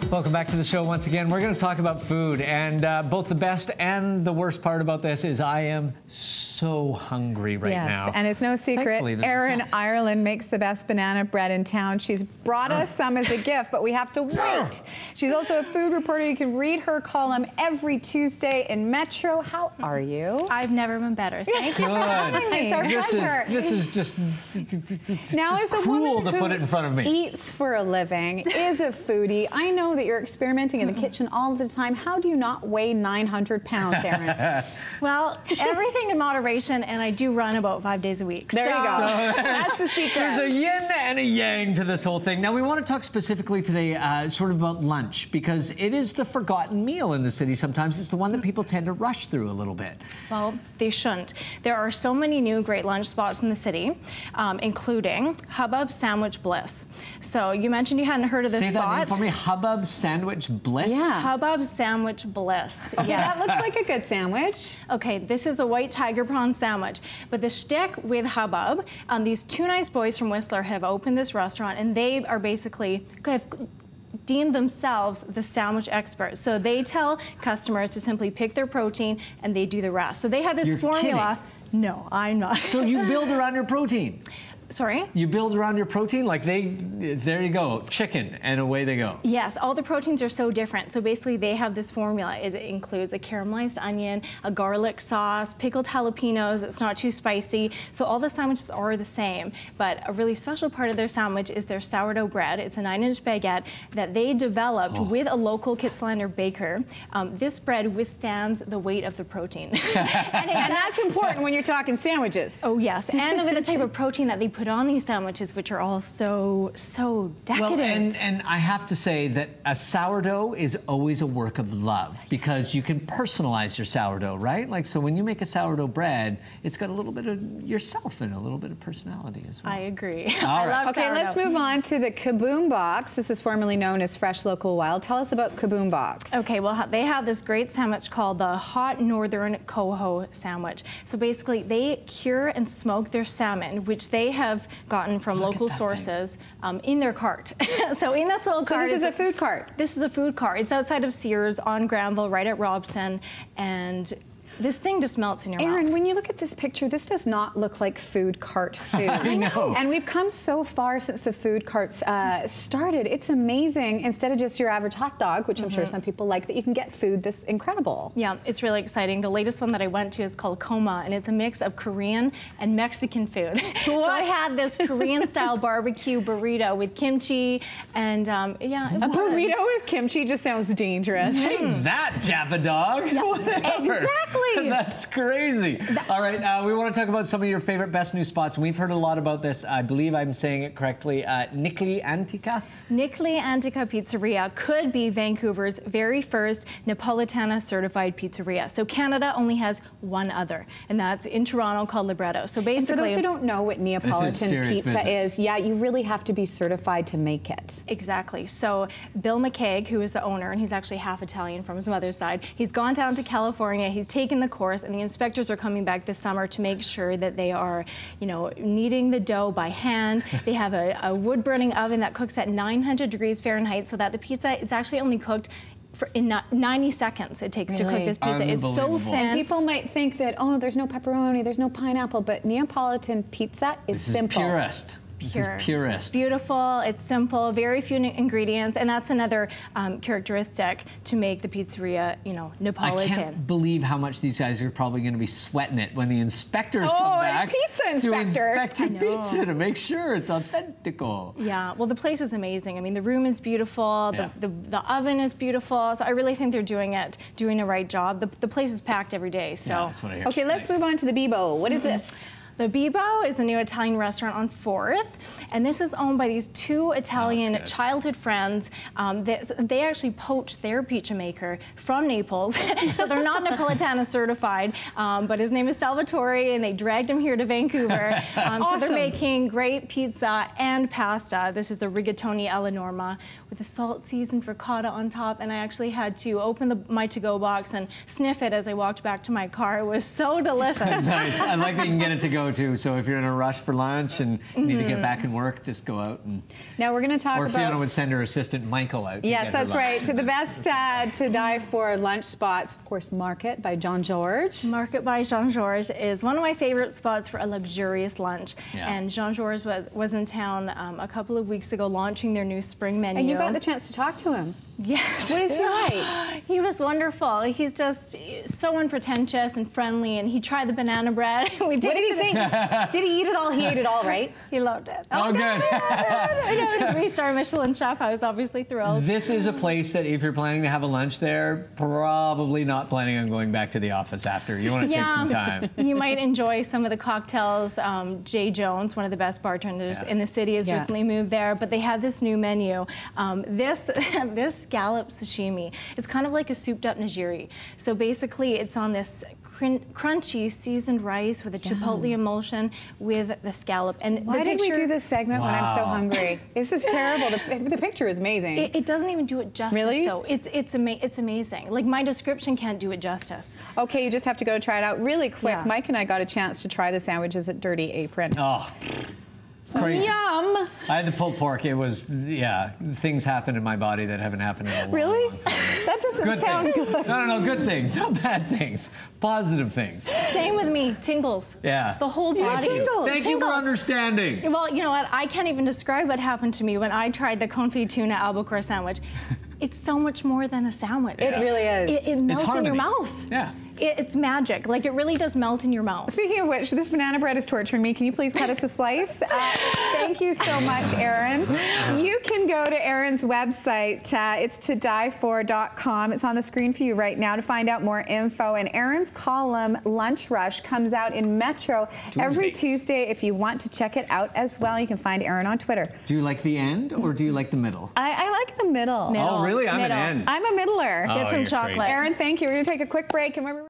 Welcome back to the show once again. We're going to talk about food, and both the best and the worst part about this is I am so hungry right now. Yes, and it's no secret, Erin Ireland makes the best banana bread in town. She's brought us some as a gift, but we have to wait. She's also a food reporter. You can read her column every Tuesday in Metro. How are you? I've never been better. Thank you. It's our pleasure. This is just now, as a cruel woman to put it in front of me. Eats for a living, is a foodie. I know that you're experimenting in the kitchen all the time. How do you not weigh 900 pounds, Erin? Well, everything in moderation, and I do run about 5 days a week. There you go. That's the secret. There's a yin and a yang to this whole thing. Now, we want to talk specifically today sort of about lunch, because it is the forgotten meal in the city sometimes. It's the one that people tend to rush through a little bit. Well, they shouldn't. There are so many new great lunch spots in the city, including Hubbub Sandwich Bliss. So you mentioned you hadn't heard of this spot. Say that name for me, Hubbub Sandwich Bliss? Yeah. Hubbub Sandwich Bliss. Okay, yes. that looks like a good sandwich. Okay, this is a white tiger prawn sandwich. But the shtick with Hubbub, these two nice boys from Whistler have opened this restaurant, and they are basically deemed themselves the sandwich experts. So they tell customers to simply pick their protein, and they do the rest. So they have this formula. Kidding. No, I'm not. So you build around your protein? Sorry? You build around your protein? Like there you go, chicken, and away they go. Yes, all the proteins are so different. So basically they have this formula. It includes a caramelized onion, a garlic sauce, pickled jalapenos. It's not too spicy. So all the sandwiches are the same. But a really special part of their sandwich is their sourdough bread. It's a 9-inch baguette that they developed with a local Kitslander baker. This bread withstands the weight of the protein. and that's important when you're talking sandwiches. Oh yes, and with the type of protein that they put on these sandwiches, which are all so decadent. Well, and I have to say that a sourdough is always a work of love, because you can personalize your sourdough, right? Like, so when you make a sourdough bread, it's got a little bit of yourself and a little bit of personality as well. I agree. All right. I love Okay, sourdough. let's move on to the Kaboom Box. This is formerly known as Fresh Local Wild. Tell us about Kaboom Box. Okay, well, they have this great sandwich called the Hot Northern Coho Sandwich. So basically, they cure and smoke their salmon, which they have gotten from local sources, in their cart. So in this little cart. So this is a food cart? This is a food cart. It's outside of Sears on Granville, right at Robson, and this thing just melts in your mouth. Erin, when you look at this picture, this does not look like food cart food. I know. And we've come so far since the food carts started. It's amazing. Instead of just your average hot dog, which I'm sure some people like, that you can get food this incredible. Yeah, it's really exciting. The latest one that I went to is called Coma, and it's a mix of Korean and Mexican food. So I had this Korean-style barbecue burrito with kimchi, and yeah. A burrito with kimchi just sounds dangerous. Take that, Java dog. Yeah, exactly. That's crazy. All right, we want to talk about some of your favorite best new spots. We've heard a lot about this. I believe I'm saying it correctly. Nikli Antica? Nikli Antica Pizzeria could be Vancouver's very first Napolitana certified pizzeria. So Canada only has one other, and that's in Toronto, called Libretto. So basically, and for those who don't know what Neapolitan pizza is, yeah, you really have to be certified to make it. Exactly. So Bill McCaig, who is the owner, and he's actually half Italian from his mother's side, he's gone down to California, he's taken the course, and the inspectors are coming back this summer to make sure that they are, you know, kneading the dough by hand. They have a wood-burning oven that cooks at 900 degrees Fahrenheit, so that the pizza is actually only cooked in 90 seconds it takes to cook this pizza. It's so thin. And people might think that, oh, there's no pepperoni, there's no pineapple, but Neapolitan pizza is simple. This is purest. This is purest. It's beautiful, it's simple, very few ingredients, and that's another characteristic to make the pizzeria, you know, Napolitan. I can't believe how much these guys are probably going to be sweating it when the inspectors come back to inspect your pizza to make sure it's authentical. Yeah, well, the place is amazing. I mean, the room is beautiful, the oven is beautiful, so I really think they're doing the right job. The place is packed every day, so. Yeah, that's what I hear. Okay, let's move on to the Bibo. What is this? The Bibo is a new Italian restaurant on 4th, and this is owned by these two Italian childhood friends. They actually poached their pizza maker from Naples, so they're not Napolitana certified, but his name is Salvatore, and they dragged him here to Vancouver. So they're making great pizza and pasta. This is the rigatoni alla norma with a salt seasoned ricotta on top, and I actually had to open my to-go box and sniff it as I walked back to my car. It was so delicious. Nice. I like that you can get it to go go-to. So if you're in a rush for lunch and need to get back in work, just go out and. Now we're going to talk about. Or Fiona would send her assistant Michael out. Yes, that's right. To the best to die for lunch spots, of course, Market by Jean-Georges. Market by Jean-Georges is one of my favorite spots for a luxurious lunch. Yeah. And Jean-Georges was in town a couple of weeks ago launching their new spring menu. And you got the chance to talk to him. Yes. What is he like? He was wonderful. He's just so unpretentious and friendly, and he tried the banana bread. What did he think? Did he eat it all? He ate it all, right? He loved it. Oh, good. I know, a 3-star Michelin chef. I was obviously thrilled. This is a place that if you're planning to have a lunch there, probably not planning on going back to the office after. You want to take some time. You might enjoy some of the cocktails. Jay Jones, one of the best bartenders in the city, has recently moved there, but they have this new menu. This scallop sashimi is kind of like a souped up nigiri. So basically it's on this crunchy seasoned rice with a chipotle emulsion with the scallop. And why did we do this segment when I'm so hungry? This is terrible. The picture is amazing. It doesn't even do it justice, though. It's amazing. Like, my description can't do it justice. Okay, you just have to go try it out really quick. Yeah. Mike and I got a chance to try the sandwiches at Dirty Apron. Oh. Crazy. Yum! I had the pulled pork. It was, things happen in my body that haven't happened in a long, really? long time. That doesn't sound good. No, good things, not bad things. Positive things. Same with me, tingles. Yeah. The whole body. Thank you for understanding. Well, you know what? I can't even describe what happened to me when I tried the confit tuna albacore sandwich. It's so much more than a sandwich. It really is. It melts in your mouth. Yeah. It's magic. Like, it really does melt in your mouth. Speaking of which, this banana bread is torturing me. Can you please cut us a slice? Thank you so much, Erin. You can go to Erin's website. It's todiefor.com. It's on the screen for you right now to find out more info. And Erin's column, Lunch Rush, comes out in Metro every Tuesday. If you want to check it out as well, you can find Erin on Twitter. Do you like the end or do you like the middle? I like the middle. Oh, really? I'm an end. I'm a middler. Get some chocolate. Erin, thank you. We're going to take a quick break. And